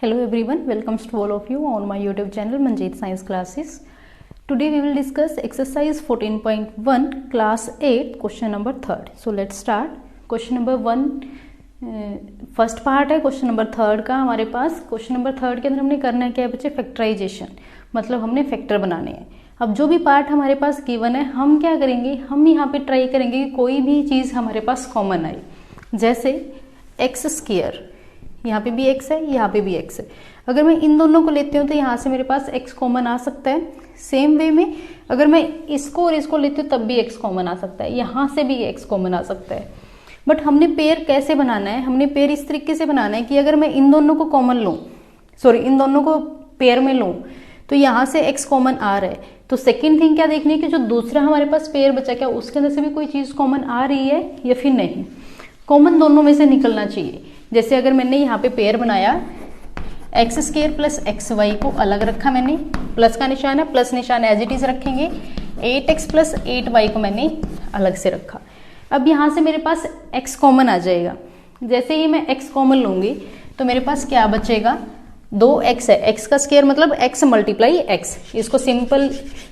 Hello everyone, welcomes to all of you on my YouTube channel Manjeet Science Classes. Today we will discuss exercise 14.1 class 8 question number 3rd. So let's start. Question number 1 first part है question number 3rd का हमारे पास. Question number 3rd के अंदर हमने करना है क्या है बच्चे, फैक्टराइजेशन, मतलब हमने फैक्टर बनाने हैं. अब जो भी पार्ट हमारे पास गिवन है हम क्या करेंगे, हम यहाँ पे ट्राई करेंगे कि कोई भी चीज़ हमारे पास कॉमन आए. जैसे एक्स स्क्वायर, यहाँ पे भी x है, यहाँ पे भी x है. अगर मैं इन दोनों को लेती हूँ तो यहाँ से मेरे पास x कॉमन आ सकता है. सेम वे में अगर मैं इसको और इसको लेती हूँ तब भी x कॉमन आ सकता है, यहाँ से भी x कॉमन आ सकता है. बट हमने पेयर कैसे बनाना है, हमने पेयर इस तरीके से बनाना है कि अगर मैं इन दोनों को कॉमन लूँ, इन दोनों को पेयर में लूँ तो यहाँ से x कॉमन आ रहा है. तो सेकेंड थिंग क्या देखनी है कि जो दूसरा हमारे पास पेयर बचा क्या उसके अंदर से भी कोई चीज़ कॉमन आ रही है या फिर नहीं. कॉमन दोनों में से निकलना चाहिए. जैसे अगर मैंने यहाँ पे पेयर बनाया x square plus x y को अलग रखा मैंने, प्लस का निशान है, प्लस निशान एज इट इज रखेंगे. 8x प्लस 8y को मैंने अलग से रखा. अब यहाँ से मेरे पास x कॉमन आ जाएगा. जैसे ही मैं x कॉमन लूँगी तो मेरे पास क्या बचेगा, 2x है. x का स्क्वायर मतलब x मल्टीप्लाई x. इसको सिंपल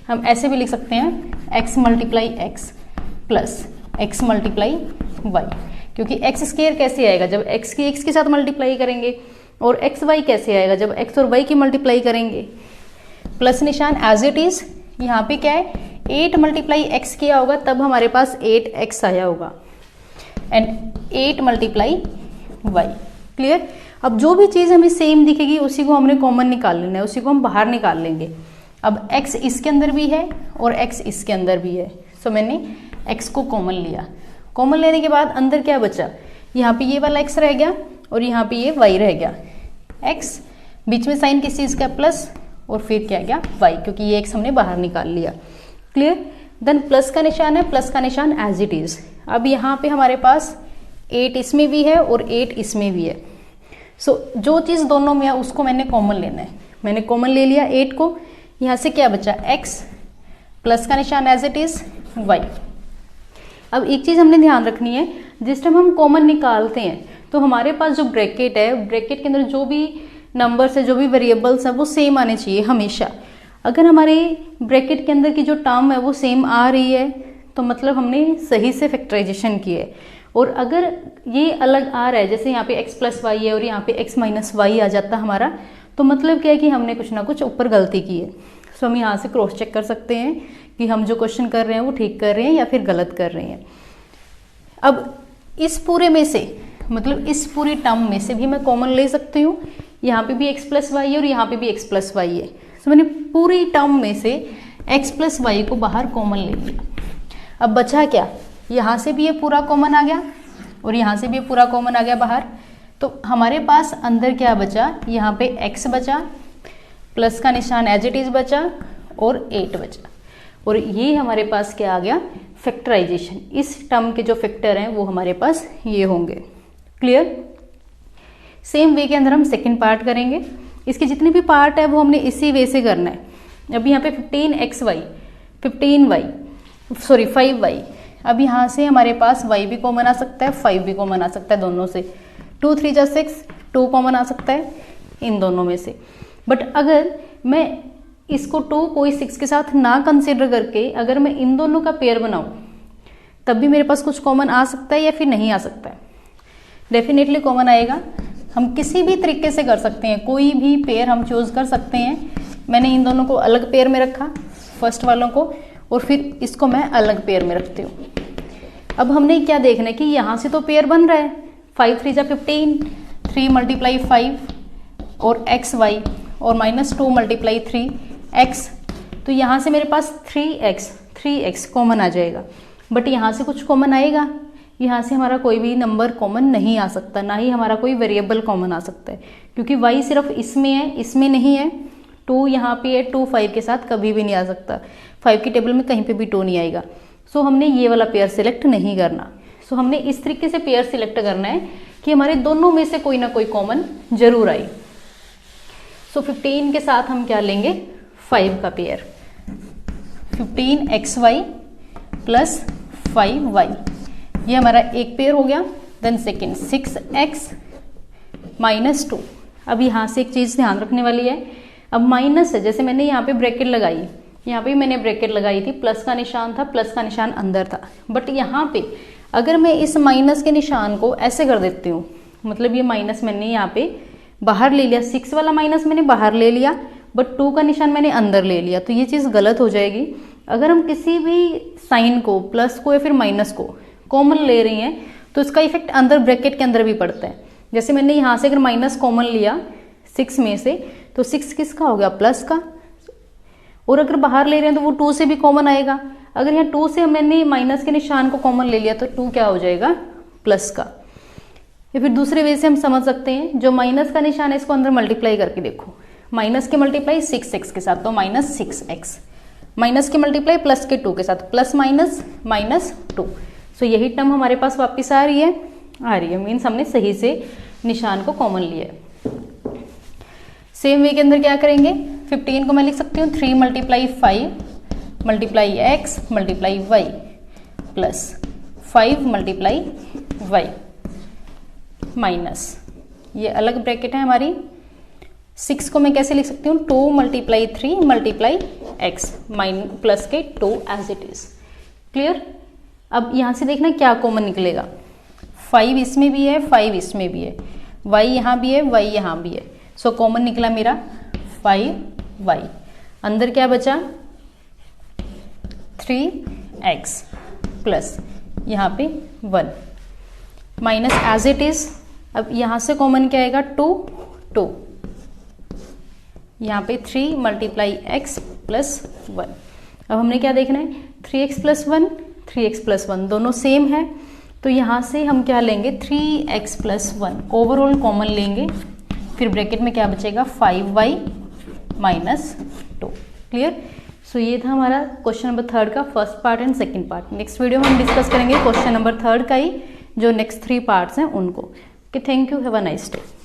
हम ऐसे भी लिख सकते हैं, x multiply x plus x multiply y. क्योंकि x स्क्वायर कैसे आएगा, जब x की x के साथ मल्टीप्लाई करेंगे, और एक्स वाई कैसे आएगा, जब x और y की मल्टीप्लाई करेंगे. प्लस निशान एज इट इज. यहाँ पे क्या है, 8 मल्टीप्लाई x किया होगा तब हमारे पास 8x आया होगा, एंड 8 मल्टीप्लाई y. क्लियर. अब जो भी चीज़ हमें सेम दिखेगी उसी को हमने कॉमन निकाल लेना है, उसी को हम बाहर निकाल लेंगे. अब x इसके अंदर भी है और x इसके अंदर भी है. सो मैंने x को कॉमन लिया. कॉमन लेने के बाद अंदर क्या बचा, यहाँ पे ये वाला x रह गया और यहाँ पे ये y रह गया. x बीच में साइन किस चीज़ का, प्लस, और फिर क्या गया y, क्योंकि ये x हमने बाहर निकाल लिया. क्लियर. देन प्लस का निशान है, प्लस का निशान एज इट इज. अब यहाँ पे हमारे पास 8 इसमें भी है और 8 इसमें भी है. सो जो चीज़ दोनों में है उसको मैंने कॉमन लेना है. मैंने कॉमन ले लिया 8 को. यहाँ से क्या बचा, x प्लस का निशान एज इट इज y. अब एक चीज़ हमने ध्यान रखनी है, जिस टाइम हम कॉमन निकालते हैं तो हमारे पास जो ब्रैकेट है, ब्रैकेट के अंदर जो भी नंबर्स है, जो भी वेरिएबल्स है वो सेम आने चाहिए हमेशा. अगर हमारे ब्रैकेट के अंदर की जो टर्म है वो सेम आ रही है तो मतलब हमने सही से फैक्टराइजेशन की है. और अगर ये अलग आ रहा है, जैसे यहाँ पे x प्लस वाई है और यहाँ पे x माइनस वाई आ जाता हमारा, तो मतलब क्या है कि हमने कुछ ना कुछ ऊपर गलती की है. सो हम यहाँ से क्रॉस चेक कर सकते हैं कि हम जो क्वेश्चन कर रहे हैं वो ठीक कर रहे हैं या फिर गलत कर रहे हैं. अब इस पूरे में से, मतलब इस पूरी टर्म में से भी मैं कॉमन ले सकती हूँ. यहाँ पे भी x प्लस वाई है और यहाँ पे भी x प्लस वाई है. सो मैंने पूरी टर्म में से x प्लस वाई को बाहर कॉमन ले लिया. अब बचा क्या, यहाँ से भी ये पूरा कॉमन आ गया और यहाँ से भी ये पूरा कॉमन आ गया बाहर. तो हमारे पास अंदर क्या बचा, यहाँ पे x बचा, प्लस का निशान एज इट इज बचा और 8 बचा. और ये हमारे पास क्या आ गया, फैक्टराइजेशन. इस टर्म के जो फैक्टर हैं वो हमारे पास ये होंगे. क्लियर. सेम वे के अंदर हम सेकंड पार्ट करेंगे. इसके जितने भी पार्ट है वो हमने इसी वे से करना है. अभी यहाँ पे 15xy, 5y. अब यहाँ से हमारे पास y भी कॉमन आ सकता है, 5 भी कॉमन आ सकता है दोनों से. 2 3 जा 6, 2 कॉमन आ सकता है इन दोनों में से. बट अगर मैं इसको 2 कोई 6 के साथ ना कंसिडर करके अगर मैं इन दोनों का पेयर बनाऊं तब भी मेरे पास कुछ कॉमन आ सकता है या फिर नहीं आ सकता है. डेफिनेटली कॉमन आएगा. हम किसी भी तरीके से कर सकते हैं, कोई भी पेयर हम चूज कर सकते हैं. मैंने इन दोनों को अलग पेयर में रखा, फर्स्ट वालों को, और फिर इसको मैं अलग पेयर में रखती हूँ. अब हमने क्या देखना है कि यहाँ से तो पेयर बन रहा है, 5 3 जा 15, 3 मल्टीप्लाई 5 और एक्स वाई, और -2 मल्टीप्लाई 3x. तो यहाँ से मेरे पास 3x कॉमन आ जाएगा. बट यहाँ से कुछ कॉमन आएगा, यहाँ से हमारा कोई भी नंबर कॉमन नहीं आ सकता, ना ही हमारा कोई वेरिएबल कॉमन आ सकता है, क्योंकि y सिर्फ इसमें है, इसमें नहीं है. 2 यहाँ पे है, 2 5 के साथ कभी भी नहीं आ सकता. 5 की टेबल में कहीं पे भी 2 नहीं आएगा. सो हमने ये वाला पेयर सिलेक्ट नहीं करना. सो हमने इस तरीके से पेयर सिलेक्ट करना है कि हमारे दोनों में से कोई ना कोई कॉमन जरूर आए. सो 15 के साथ हम क्या लेंगे, 5 का पेयर, 15xy प्लस 5y. ये हमारा एक पेयर हो गया. Then second 6x -2. अब यहाँ से एक चीज़ ध्यान रखने वाली है, अब माइनस है, जैसे मैंने यहाँ पे ब्रैकेट लगाई, यहाँ पे मैंने ब्रैकेट लगाई थी, प्लस का निशान था, प्लस का निशान अंदर था, बट यहाँ पे अगर मैं इस माइनस के निशान को ऐसे कर देती हूँ, मतलब ये माइनस मैंने यहाँ पे बाहर ले लिया, 6 वाला माइनस मैंने बाहर ले लिया, बट 2 का निशान मैंने अंदर ले लिया, तो ये चीज़ गलत हो जाएगी। अगर हम किसी भी साइन को, प्लस को या फिर माइनस को कॉमन ले रही हैं तो इसका इफेक्ट अंदर ब्रैकेट के अंदर भी पड़ता है। जैसे मैंने यहाँ से अगर माइनस कॉमन लिया 6 में से, तो 6 किसका हो गया, प्लस का, और अगर बाहर ले रहे हैं तो वो 2 से भी कॉमन आएगा। अगर यहाँ 2 से मैंने माइनस के निशान को कॉमन ले लिया तो 2 क्या हो जाएगा, प्लस का। या फिर दूसरे वे से हम समझ सकते हैं, जो माइनस का निशान है इसको अंदर मल्टीप्लाई करके देखो, माइनस के मल्टीप्लाई 6x के साथ तो माइनस 6x, माइनस के मल्टीप्लाई प्लस के 2 के साथ प्लस माइनस माइनस 2। सो यही टर्म हमारे पास वापस आ रही है, मीन्स हमने सही से निशान को कॉमन लिया है। सेम वे के अंदर क्या करेंगे, 15 को मैं लिख सकती हूँ 3 multiply 5 multiply x multiply y plus 5 multiply y minus, ये अलग ब्रैकेट है हमारी। 6 को मैं कैसे लिख सकती हूँ, 2 मल्टीप्लाई 3 मल्टीप्लाई x प्लस के 2 एज इट इज। क्लियर। अब यहाँ से देखना क्या कॉमन निकलेगा, 5 इसमें भी है, 5 इसमें भी है, y यहाँ भी है, y यहाँ भी है, सो कॉमन निकला मेरा 5y। अंदर क्या बचा, 3x प्लस यहाँ पे 1 माइनस एज इट इज। अब यहाँ से कॉमन क्या आएगा, 2 यहाँ पे 3 मल्टीप्लाई x प्लस 1। अब हमने क्या देखना है, 3x प्लस 1, 3x प्लस 1 दोनों सेम है, तो यहाँ से हम क्या लेंगे, 3x प्लस 1 ओवरऑल कॉमन लेंगे, फिर ब्रैकेट में क्या बचेगा, 5y माइनस 2। क्लियर। सो ये था हमारा क्वेश्चन नंबर 3 का first part and second part. Next video में हम डिस्कस करेंगे क्वेश्चन नंबर 3 का ही जो नेक्स्ट 3 पार्ट्स हैं उनको। Okay, thank you, have a nice day.